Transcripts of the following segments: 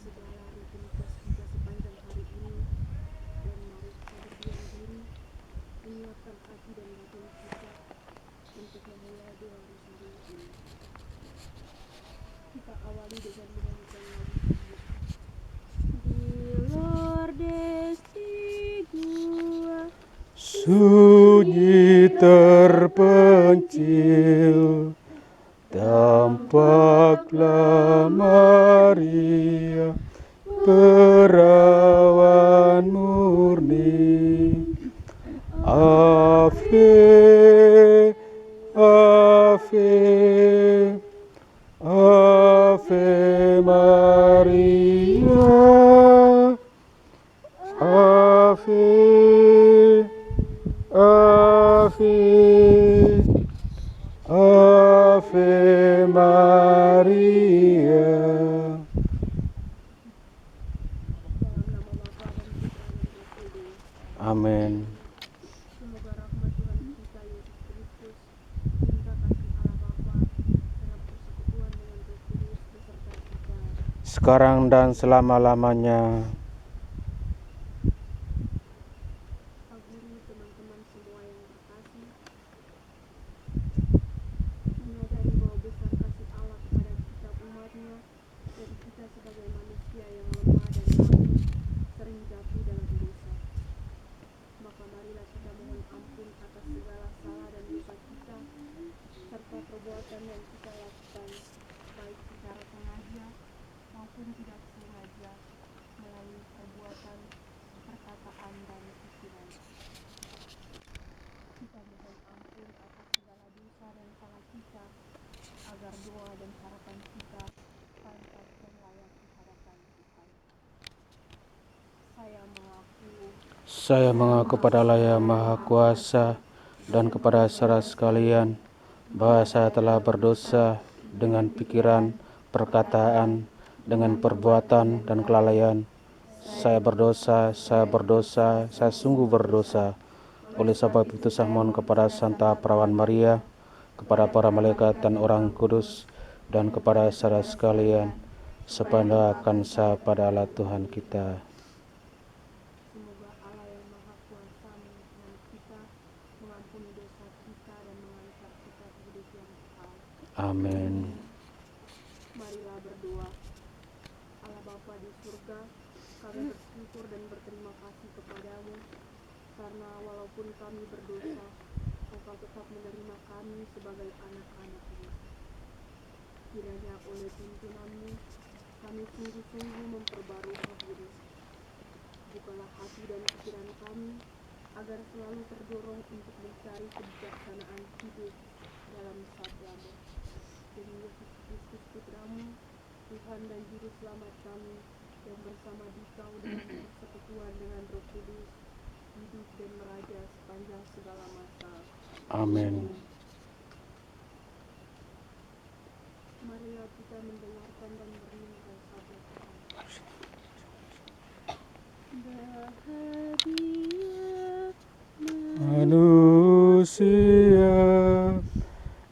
segala rutinitas kita sepanjang hari ini, dan mari kita berdiam diri, menyiapkan hati dan batin kita untuk memulai doa rosari ini. Kita awali dengan menyanyikan lagu Injil. Di Lourdes gua sunyi terpencil, tampaklah Maria, perawan murni. Ave, Ave, Ave Maria, Ave, Ave, Ave Maria. dalam nama Bapa dan Putra dan Roh Kudus. Amin. Semoga rahmat Tuhan kita Yesus Kristus, cinta kasih Allah Bapa, dalam persekutuan dengan Roh Kudus beserta kita. Sekarang dan selama-lamanya. Pak Guru, teman-teman semua yang terkasih, menyadari bahwa besar kasih Allah kepada kita umatnya, dan kita sebagai manusia yang lemah dan rapuh sering jatuh dalam dosa. Maka marilah kita mohon ampun atas segala salah dan dosa kita, serta perbuatan yang kita lakukan, baik secara sengaja maupun tidak sengaja, melalui perbuatan, perkataan, dan pikiran. Kita mohon ampun atas segala dosa dan salah kita, agar doa dan harapan kita pantas dan layak di hadapan Tuhan. Saya mengaku kepada Allah yang Maha Kuasa dan kepada saudara sekalian bahwa saya telah berdosa dengan pikiran, perkataan, dengan perbuatan dan kelalaian. Saya berdosa, saya sungguh berdosa. Oleh sebab itu saya mohon kepada Santa Perawan Maria, kepada para malaikat dan orang kudus, dan kepada saudara sekalian, supaya mendoakan saya pada Allah Tuhan kita. Semoga Allah yang Maha Kuasa mengampuni kita, mengampuni dosa kita, dan mengangkat kita ke hidup yang kekal. Amin. Marilah berdoa. Allah Bapa di surga, kami bersyukur dan berterima kasih kepadamu, karena walaupun kami berdosa, Engkau tetap menerima kami sebagai anak-anak-Mu. Kiranya oleh tuntunanmu, kami sungguh-sungguh memperbarui diri. Bukalah hati dan pikiran kami, agar selalu terdorong untuk mencari kebijaksanaan hidup dalam sabdamu. Demi Yesus Kristus Putramu, Tuhan dan Juru Selamat kami, yang bersama Dikau dalam persekutuan dengan Roh Kudus, hidup dan meraja sepanjang segala masa. Amin. Marilah kita mendengarkan dan merenungkan sabda Tuhan. Bahagia Manusia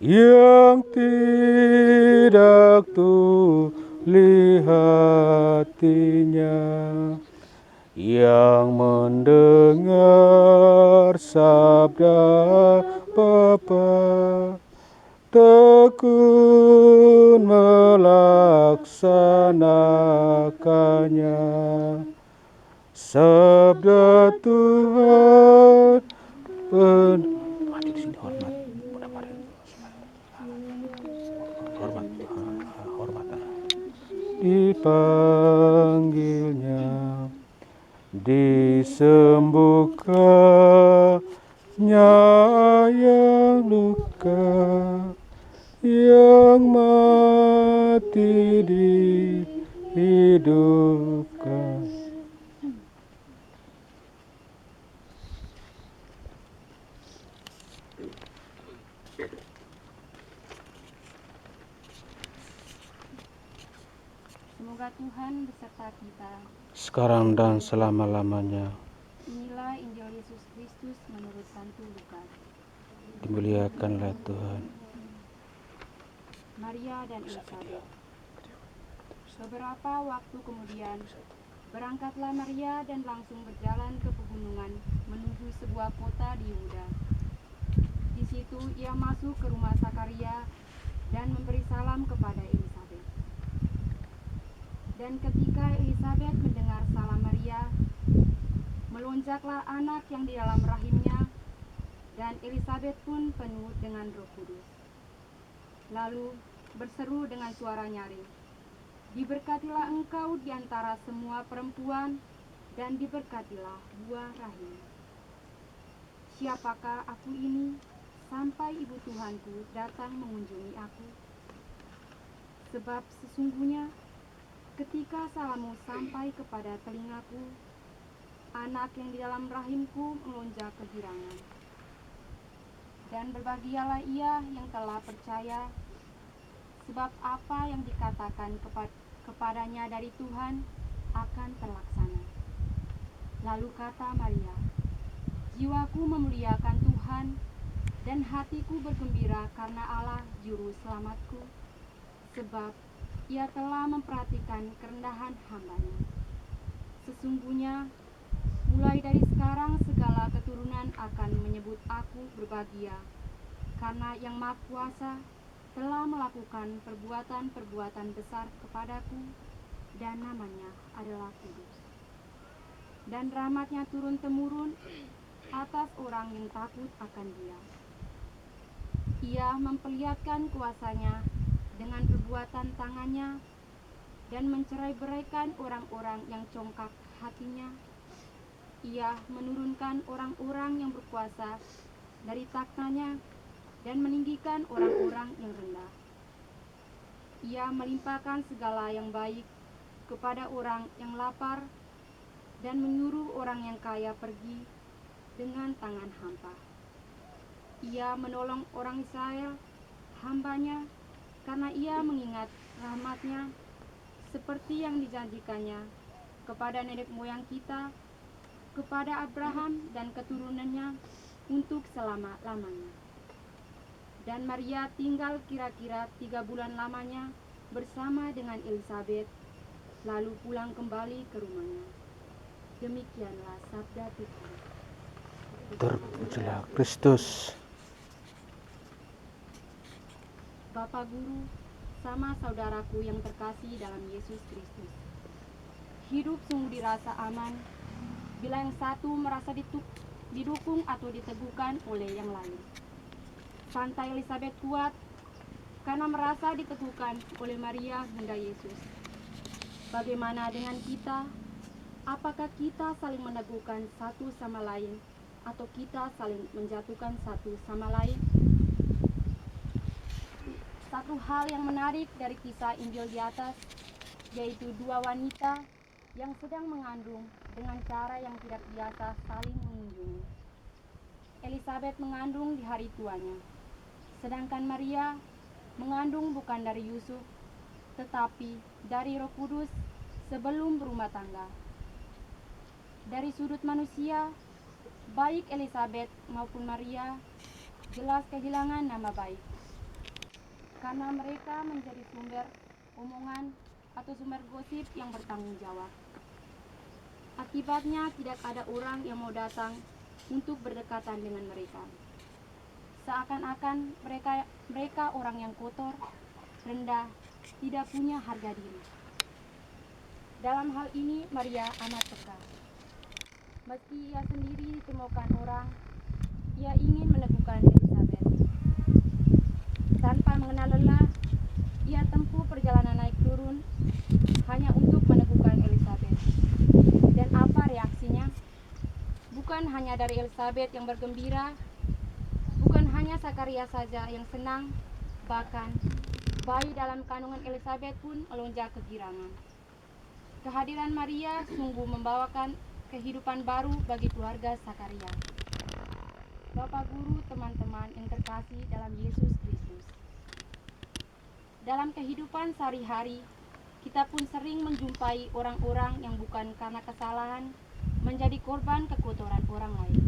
yang tidak tuli hatinya, yang mendengar sabda Bapa, tekun melaksanakannya. Sabda Tuhan dipanggilnya, disembuhkannya yang luka, yang mati dihidupkan. Semoga Tuhan beserta kita. Sekarang dan selama-lamanya. Inilah Injil Yesus Kristus menurut Santo Lukas. Dimuliakanlah Tuhan. Maria dan Elizabeth. Beberapa waktu kemudian, berangkatlah Maria dan langsung berjalan ke pegunungan menuju sebuah kota di Yehuda. Di situ ia masuk ke rumah Sakaria dan memberi salam kepada Elisabet. Dan ketika Elisabet mendengar salam Maria, melonjaklah anak yang di dalam rahimnya, dan Elisabet pun penuh dengan Roh Kudus. Lalu berseru dengan suara nyaring, "Diberkatilah engkau di antara semua perempuan, dan diberkatilah buah rahim. Siapakah aku ini, sampai ibu Tuhanku datang mengunjungi aku? Sebab sesungguhnya, ketika salammu sampai kepada telingaku, anak yang di dalam rahimku melonjak kegirangan. Dan berbahagialah ia yang telah percaya, sebab apa yang dikatakan kepadanya dari Tuhan akan terlaksana." Lalu kata Maria, "Jiwaku memuliakan Tuhan, dan hatiku bergembira karena Allah Juru Selamatku, sebab ia telah memperhatikan kerendahan hamba-Nya. Sesungguhnya, mulai dari sekarang segala keturunan akan menyebut aku berbahagia, karena Yang Maha Kuasa telah melakukan perbuatan-perbuatan besar kepadaku, dan namanya adalah kudus. Dan rahmat-Nya turun-temurun atas orang yang takut akan Dia. Ia memperlihatkan kuasa-Nya dengan perbuatan tangan-Nya, dan mencerai-beraikan orang-orang yang congkak hatinya. Ia menurunkan orang-orang yang berkuasa dari takhta-Nya, dan meninggikan orang-orang yang rendah. Ia melimpahkan segala yang baik kepada orang yang lapar, dan menyuruh orang yang kaya pergi dengan tangan hampa. Ia menolong orang Israel, hamba-Nya, karena ia mengingat rahmat-Nya, seperti yang dijanjikannya kepada nenek moyang kita, kepada Abraham dan keturunannya untuk selama-lamanya. Dan Maria tinggal kira-kira 3 bulan lamanya bersama dengan Elisabet, lalu pulang kembali ke rumahnya. Demikianlah sabda Tuhan. Terpujilah Kristus. Bapak Guru, sama saudaraku yang terkasih dalam Yesus Kristus, hidup sungguh dirasa aman bila yang satu merasa didukung atau diteguhkan oleh yang lain. Santai Elisabet kuat karena merasa diteguhkan oleh Maria Bunda Yesus. Bagaimana dengan kita? Apakah kita saling meneguhkan satu sama lain, atau kita saling menjatuhkan satu sama lain? Satu hal yang menarik dari kisah Injil di atas, yaitu 2 wanita yang sedang mengandung dengan cara yang tidak biasa saling mengunjungi. Elisabet mengandung di hari tuanya, sedangkan Maria mengandung bukan dari Yusuf, tetapi dari Roh Kudus sebelum berumah tangga. Dari sudut manusia, baik Elisabet maupun Maria jelas kehilangan nama baik, karena mereka menjadi sumber omongan atau sumber gosip yang bertanggung jawab. Akibatnya tidak ada orang yang mau datang untuk berdekatan dengan mereka. Seakan-akan mereka orang yang kotor, rendah, tidak punya harga diri. Dalam hal ini Maria amat peka. Meski ia sendiri ditemukan orang, ia ingin meneguhkan Elisabet. Tanpa mengenal lelah, ia tempuh perjalanan naik turun hanya untuk meneguhkan Elisabet. Dan apa reaksinya? Bukan hanya dari Elisabet yang bergembira, bukan hanya Sakaria saja yang senang, bahkan bayi dalam kandungan Elisabet pun melonjak kegirangan. Kehadiran Maria sungguh membawakan kehidupan baru bagi keluarga Sakaria. Bapak Guru, teman-teman yang terkasih dalam Yesus Kristus, dalam kehidupan sehari-hari, kita pun sering menjumpai orang-orang yang bukan karena kesalahan menjadi korban kekotoran orang lain.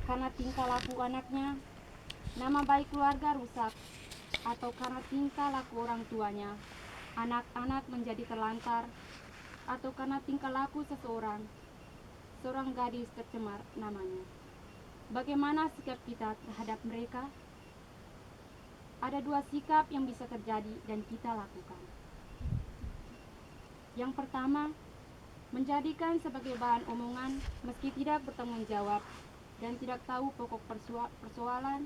Karena tingkah laku anaknya, nama baik keluarga rusak, atau karena tingkah laku orang tuanya, anak-anak menjadi terlantar, atau karena tingkah laku seorang gadis tercemar namanya. Bagaimana sikap kita terhadap mereka? Ada dua sikap yang bisa terjadi dan kita lakukan. Yang pertama, menjadikan sebagai bahan omongan meski tidak bertanggung jawab dan tidak tahu pokok persoalan,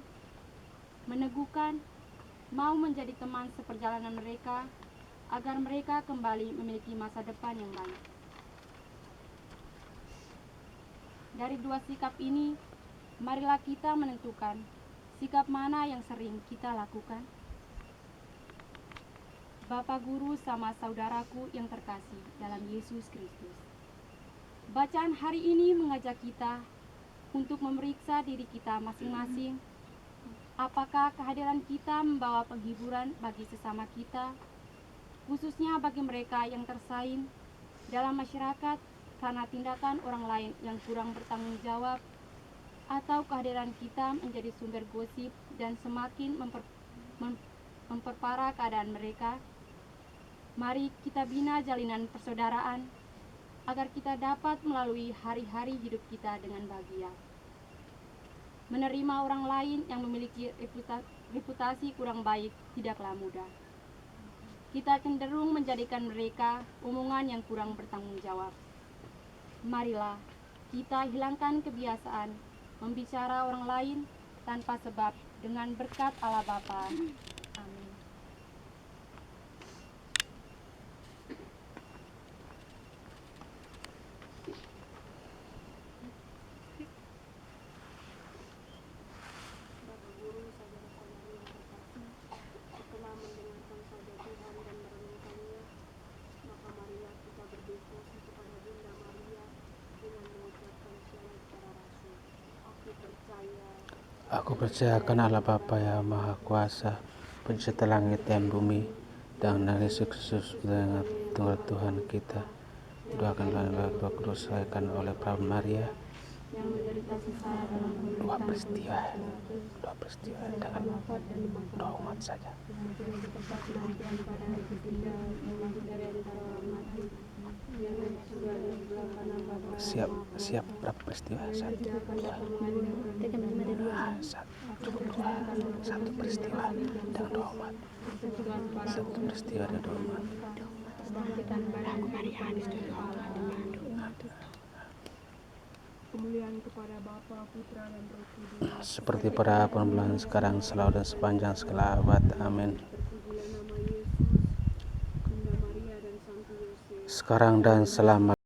meneguhkan, mau menjadi teman seperjalanan mereka agar mereka kembali memiliki masa depan yang baik. Dari dua sikap ini, marilah kita menentukan sikap mana yang sering kita lakukan. Bapak Guru sama saudaraku yang terkasih dalam Yesus Kristus, bacaan hari ini mengajak kita untuk memeriksa diri kita masing-masing. Apakah kehadiran kita membawa penghiburan bagi sesama kita, khususnya bagi mereka yang tersaing dalam masyarakat karena tindakan orang lain yang kurang bertanggung jawab, atau kehadiran kita menjadi sumber gosip dan semakin memperparah keadaan mereka? Mari kita bina jalinan persaudaraan agar kita dapat melalui hari-hari hidup kita dengan bahagia. Menerima orang lain yang memiliki reputasi kurang baik tidaklah mudah. Kita cenderung menjadikan mereka omongan yang kurang bertanggung jawab. Marilah kita hilangkan kebiasaan membicara orang lain tanpa sebab dengan berkat Allah Bapa. Amin. Bapak Guru, saudara-saudari yang terkasih, setelah mendengarkan sabda Tuhan dan merenungkannya, maka marilah kita berdevosi kepada Bunda Maria dengan mengucapkan syarat para rasul. Aku percaya akan Allah Bapa yang Maha Kuasa, pencipta langit dan bumi, dan Yesus Kristus dengan Tunggal Tuhan kita. Doakanlah doa kudus disampaikan oleh Prabu Maria. yang menderita sengsara dalam Dua penderitaan peristiwa dengan dengan wafat dan doa umat saja. dengan tempat kematian pada hari ketiga bangkit dari antara orang mati yang naik surga dan di sebelah kanan Bapa yang Maha Kuasa. Siap berapa peristiwa? Yang tidak akan datang lagi Satu peristiwa dan doa umat. Satu peristiwa dan doa umat. kebangkitan badan kemuliaan kepada Bapa, Putra dan Roh Kudus. Seperti pada permulaan, sekarang, selalu, dan sepanjang segala abad. Amin. Terpujilah nama Yesus, Bunda Maria dan Santo Yosef. Sekarang dan selama